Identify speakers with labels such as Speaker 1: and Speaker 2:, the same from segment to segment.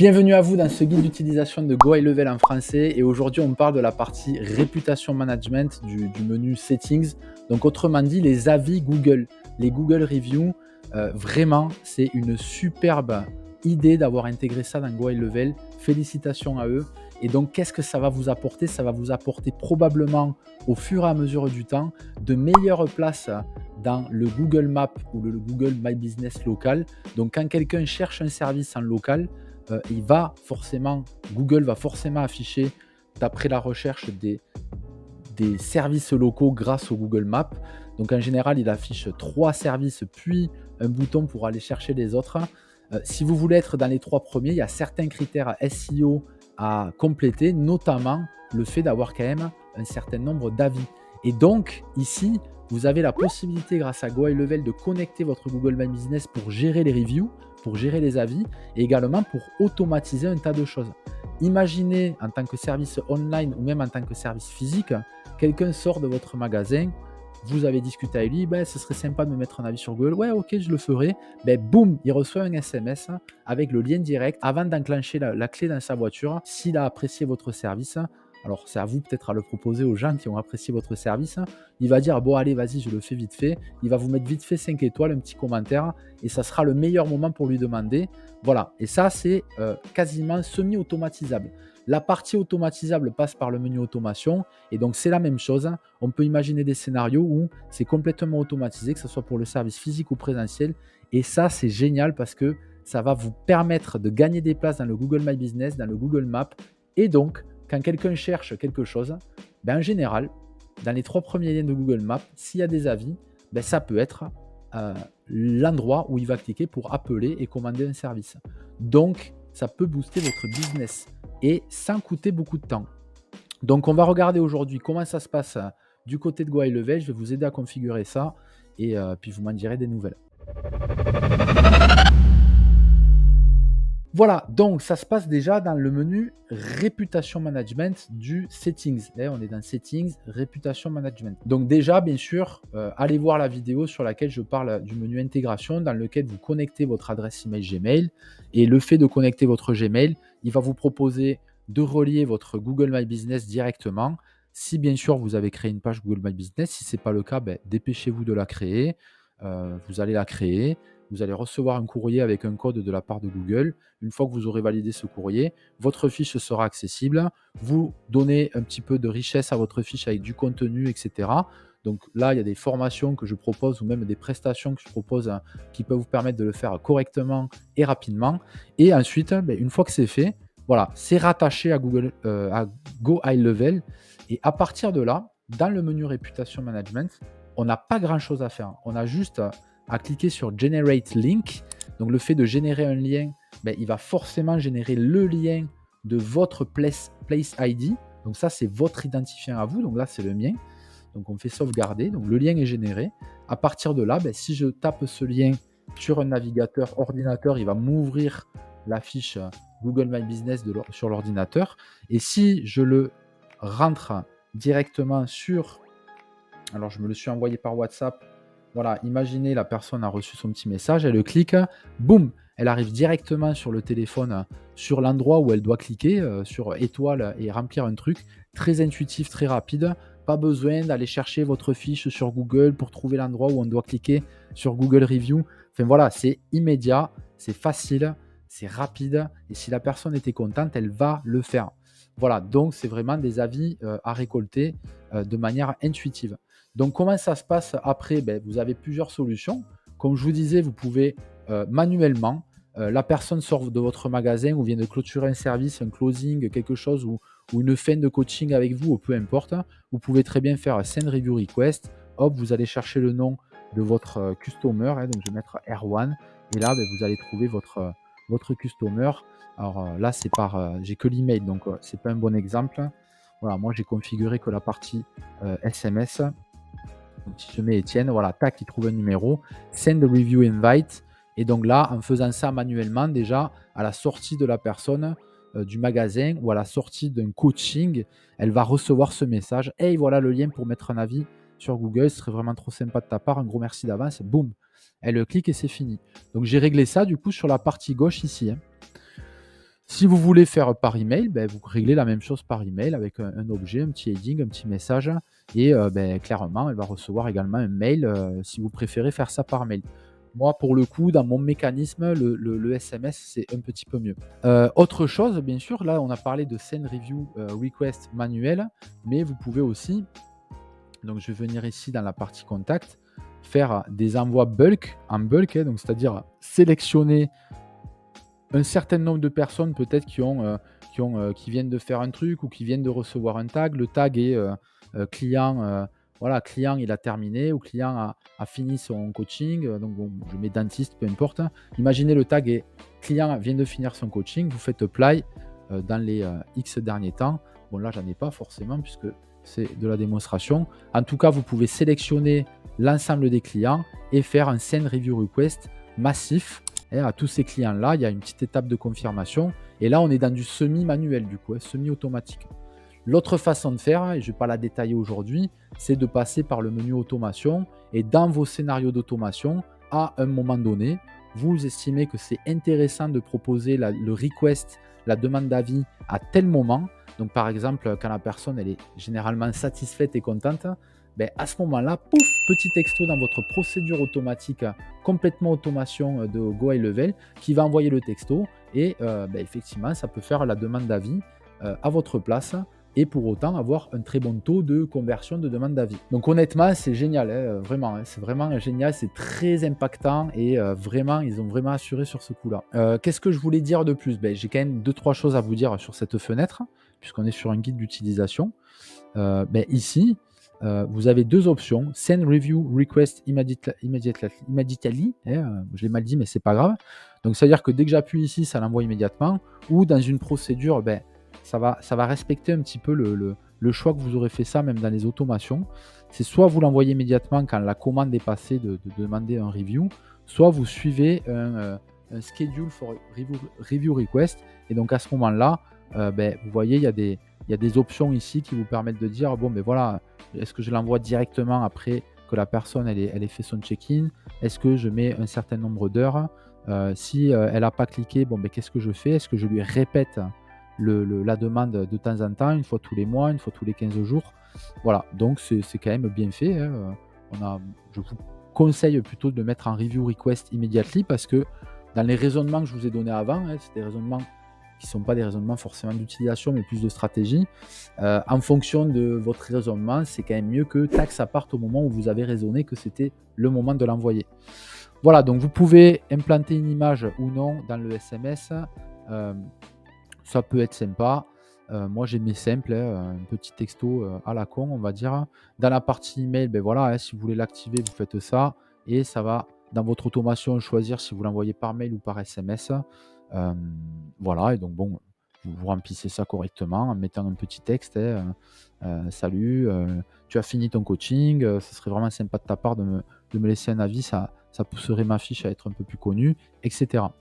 Speaker 1: Bienvenue à vous dans ce guide d'utilisation de Go High Level en français et aujourd'hui on parle de la partie réputation management du menu settings. Donc autrement dit les avis Google, les Google Reviews, vraiment c'est une superbe idée d'avoir intégré ça dans Go High Level. Félicitations à eux. Et donc qu'est-ce que ça va vous apporter? Ça va vous apporter probablement au fur et à mesure du temps de meilleures places dans le Google Maps ou le Google My Business local. Donc quand quelqu'un cherche un service en local, Google va forcément afficher, d'après la recherche, des services locaux grâce au Google Maps. Donc en général, il affiche 3 services, puis un bouton pour aller chercher les autres. Si vous voulez être dans les 3 premiers, il y a certains critères SEO à compléter, notamment le fait d'avoir quand même un certain nombre d'avis. Et donc ici, vous avez la possibilité, grâce à Go High Level, de connecter votre Google My Business pour gérer les reviews, pour gérer les avis et également pour automatiser un tas de choses. Imaginez, en tant que service online ou même en tant que service physique, quelqu'un sort de votre magasin, vous avez discuté avec lui, ben, ce serait sympa de me mettre un avis sur Google, ouais ok je le ferai, ben, boum, il reçoit un SMS avec le lien direct avant d'enclencher la clé dans sa voiture, s'il a apprécié votre service. Alors c'est à vous peut-être à le proposer aux gens qui ont apprécié votre service. Il va dire bon allez vas-y je le fais vite fait, il va vous mettre vite fait 5 étoiles, un petit commentaire et ça sera le meilleur moment pour lui demander. Voilà, et ça c'est quasiment semi-automatisable. La partie automatisable passe par le menu automation et donc c'est la même chose. On peut imaginer des scénarios où c'est complètement automatisé, que ce soit pour le service physique ou présentiel. Et ça, c'est génial parce que ça va vous permettre de gagner des places dans le Google My Business, dans le Google Maps. Et donc, quand quelqu'un cherche quelque chose, ben en général, dans les 3 premiers liens de Google Maps, s'il y a des avis, ben ça peut être l'endroit où il va cliquer pour appeler et commander un service. Donc, ça peut booster votre business et sans coûter beaucoup de temps. Donc, on va regarder aujourd'hui comment ça se passe du côté de Go High Level. Je vais vous aider à configurer ça et puis vous m'en direz des nouvelles. Voilà, donc ça se passe déjà dans le menu réputation management du settings. Là, on est dans settings, réputation management. Donc déjà, bien sûr, allez voir la vidéo sur laquelle je parle du menu intégration dans lequel vous connectez votre adresse email Gmail. Et le fait de connecter votre Gmail, il va vous proposer de relier votre Google My Business directement. Si bien sûr vous avez créé une page Google My Business, si ce n'est pas le cas, ben, dépêchez-vous de la créer. Vous allez la créer. Vous allez recevoir un courrier avec un code de la part de Google. Une fois que vous aurez validé ce courrier, votre fiche sera accessible. Vous donnez un petit peu de richesse à votre fiche avec du contenu, etc. Donc là, il y a des formations que je propose ou même des prestations que je propose qui peuvent vous permettre de le faire correctement et rapidement. Et ensuite, une fois que c'est fait, voilà, c'est rattaché à Google, à Go High Level. Et à partir de là, dans le menu Réputation Management, on n'a pas grand-chose à faire. On a juste à cliquer sur Generate Link. Donc le fait de générer un lien, il va forcément générer le lien de votre Place ID. Donc ça, c'est votre identifiant à vous. Donc là, c'est le mien. Donc on fait sauvegarder. Donc le lien est généré. À partir de là, si je tape ce lien sur un navigateur ordinateur, il va m'ouvrir la fiche Google My Business sur l'ordinateur. Et si je le rentre directement sur... Alors je me le suis envoyé par WhatsApp. Voilà, imaginez la personne a reçu son petit message, elle le clique, boum, elle arrive directement sur le téléphone, sur l'endroit où elle doit cliquer, sur étoile et remplir un truc. Très intuitif, très rapide. Pas besoin d'aller chercher votre fiche sur Google pour trouver l'endroit où on doit cliquer sur Google Review. Enfin voilà, c'est immédiat, c'est facile, c'est rapide. Et si la personne était contente, elle va le faire. Voilà, donc c'est vraiment des avis à récolter de manière intuitive. Donc, comment ça se passe après? Vous avez plusieurs solutions. Comme je vous disais, vous pouvez manuellement, la personne sort de votre magasin ou vient de clôturer un service, un closing, quelque chose ou une fin de coaching avec vous, ou peu importe. Vous pouvez très bien faire Send Review Request. Hop, vous allez chercher le nom de votre customer. Donc, je vais mettre R1. Et là, vous allez trouver votre customer. Alors là, c'est j'ai que l'email, donc c'est pas un bon exemple. Voilà, moi j'ai configuré que la partie SMS. Donc, si je mets Étienne, voilà, tac, il trouve un numéro, send review invite. Et donc là, en faisant ça manuellement, déjà, à la sortie de la personne du magasin ou à la sortie d'un coaching, elle va recevoir ce message. Hey, voilà le lien pour mettre un avis sur Google. Ce serait vraiment trop sympa de ta part. Un gros merci d'avance. Boum, elle clique et c'est fini. Donc j'ai réglé ça du coup sur la partie gauche ici. Si vous voulez faire par email, vous réglez la même chose par email avec un objet, un petit heading, un petit message et clairement, elle va recevoir également un mail, si vous préférez faire ça par mail. Moi, pour le coup, dans mon mécanisme, le SMS, c'est un petit peu mieux. Autre chose, bien sûr, là, on a parlé de send review, request manuel, mais vous pouvez aussi, donc je vais venir ici dans la partie contact, faire des envois en bulk, donc c'est-à-dire sélectionner un certain nombre de personnes peut-être qui viennent de faire un truc ou qui viennent de recevoir un tag. Le tag est, client, voilà, client il a terminé ou client a fini son coaching, donc bon, je mets dentiste, peu importe. Imaginez le tag est client vient de finir son coaching, vous faites apply, dans les, X derniers temps. Bon là, j'en ai pas forcément puisque c'est de la démonstration. En tout cas, vous pouvez sélectionner l'ensemble des clients et faire un send review request massif. Et à tous ces clients-là, il y a une petite étape de confirmation. Et là, on est dans du semi-manuel, du coup, semi-automatique. L'autre façon de faire, et je ne vais pas la détailler aujourd'hui, c'est de passer par le menu automation. Et dans vos scénarios d'automation, à un moment donné, vous estimez que c'est intéressant de proposer le request, la demande d'avis à tel moment. Donc, par exemple, quand la personne elle est généralement satisfaite et contente, à ce moment-là, pouf, petit texto dans votre procédure automatique, complètement automation de Go High Level, qui va envoyer le texto. Et effectivement, ça peut faire la demande d'avis à votre place et pour autant avoir un très bon taux de conversion de demande d'avis. Donc honnêtement, c'est génial, vraiment, c'est vraiment génial, c'est très impactant et vraiment, ils ont vraiment assuré sur ce coup-là. Qu'est-ce que je voulais dire de plus? J'ai quand même 2-3 choses à vous dire sur cette fenêtre, puisqu'on est sur un guide d'utilisation. Ici, vous avez 2 options, Send Review Request Immediately, je l'ai mal dit, mais c'est pas grave. Donc, c'est-à-dire que dès que j'appuie ici, ça l'envoie immédiatement, ou dans une procédure, ça va respecter un petit peu le choix que vous aurez fait ça, même dans les automations. C'est soit vous l'envoyez immédiatement quand la commande est passée de demander un review, soit vous suivez un schedule for review request. Et donc, à ce moment-là, vous voyez, il y a des options ici qui vous permettent de dire, bon, voilà, est-ce que je l'envoie directement après que la personne elle ait fait son check-in? Est-ce que je mets un certain nombre d'heures? Si elle n'a pas cliqué, qu'est-ce que je fais? Est-ce que je lui répète la demande de temps en temps, une fois tous les mois, une fois tous les 15 jours? Voilà, donc c'est quand même bien fait, hein. Je vous conseille plutôt de le mettre en review request immediately parce que dans les raisonnements que je vous ai donnés avant, c'est des raisonnements qui ne sont pas des raisonnements forcément d'utilisation, mais plus de stratégie. En fonction de votre raisonnement, c'est quand même mieux que tac, ça parte au moment où vous avez raisonné que c'était le moment de l'envoyer. Voilà, donc vous pouvez implanter une image ou non dans le SMS. Ça peut être sympa. Moi, j'aimais simple, un petit texto à la con, on va dire. Dans la partie email, voilà, si vous voulez l'activer, vous faites ça. Et ça va, dans votre automation, choisir si vous l'envoyez par mail ou par SMS. Voilà, et donc bon, vous remplissez ça correctement en mettant un petit texte, «Salut, tu as fini ton coaching, ce serait vraiment sympa de ta part de me laisser un avis, ça pousserait ma fiche à être un peu plus connue», et cetera.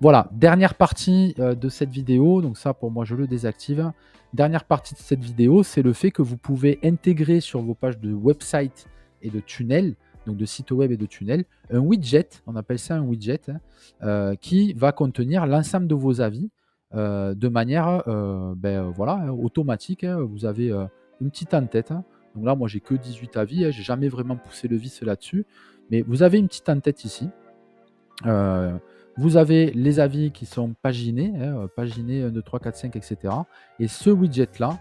Speaker 1: Voilà, dernière partie, de cette vidéo, donc ça pour moi je le désactive. Dernière partie de cette vidéo, c'est le fait que vous pouvez intégrer sur vos pages de website et de tunnels, donc de sites web et de tunnels, un widget, on appelle ça un widget, qui va contenir l'ensemble de vos avis, de manière, voilà, automatique, Vous avez, une petite en-tête, hein. Donc là, moi j'ai que 18 avis, j'ai jamais vraiment poussé le vice là-dessus, mais vous avez une petite en-tête ici. Heu, Vous avez les avis qui sont paginés, paginés 1, 2, 3, 4, 5 et cetera, et ce widget-là,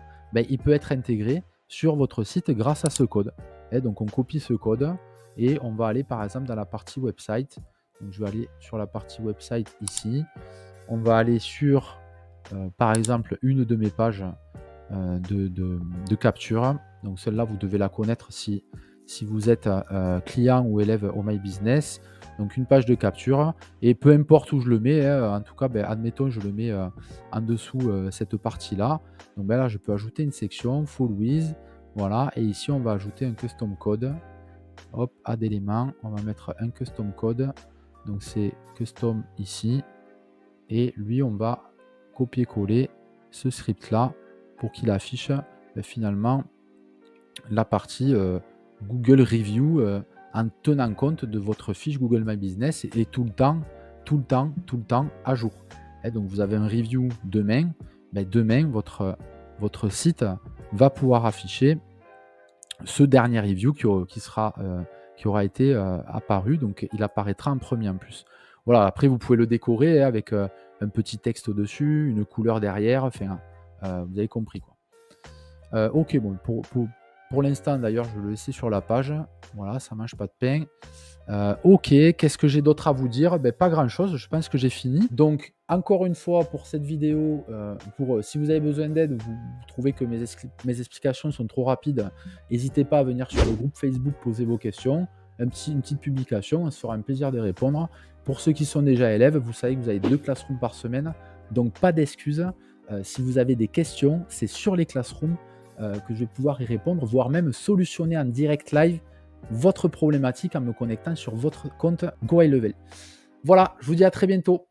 Speaker 1: il peut être intégré sur votre site grâce à ce code. Donc on copie ce code et on va aller par exemple dans la partie website. Donc je vais aller sur la partie website ici. On va aller sur, par exemple, une de mes pages, de capture. Donc celle-là, vous devez la connaître si vous êtes, client ou élève au My Business. Donc une page de capture et peu importe où je le mets, en tout cas, admettons je le mets, en dessous, cette partie-là. Donc là, je peux ajouter une section full with, voilà, et ici on va ajouter un custom code. Hop, add élément, on va mettre un custom code. Donc c'est custom ici et lui on va copier-coller ce script-là pour qu'il affiche, finalement la partie, Google Review, en tenant compte de votre fiche Google My Business et tout le temps à jour. Donc vous avez un review demain, demain votre site va pouvoir afficher ce dernier review qui aura été apparu, donc il apparaîtra en premier en plus. Voilà, après vous pouvez le décorer avec un petit texte au-dessus, une couleur derrière, enfin, vous avez compris quoi. OK, bon, pour l'instant d'ailleurs, je vais le laisser sur la page. Voilà, ça mange pas de pain. OK, qu'est-ce que j'ai d'autre à vous dire? Pas grand-chose, je pense que j'ai fini. Donc encore une fois pour cette vidéo, si vous avez besoin d'aide, vous trouvez que mes explications sont trop rapides, n'hésitez pas à venir sur le groupe Facebook poser vos questions. Une petite publication, ça se fera un plaisir de répondre. Pour ceux qui sont déjà élèves, vous savez que vous avez 2 classrooms par semaine, donc pas d'excuses. Si vous avez des questions, c'est sur les classrooms, que je vais pouvoir y répondre, voire même solutionner en direct live votre problématique en me connectant sur votre compte Go High Level. Voilà, je vous dis à très bientôt.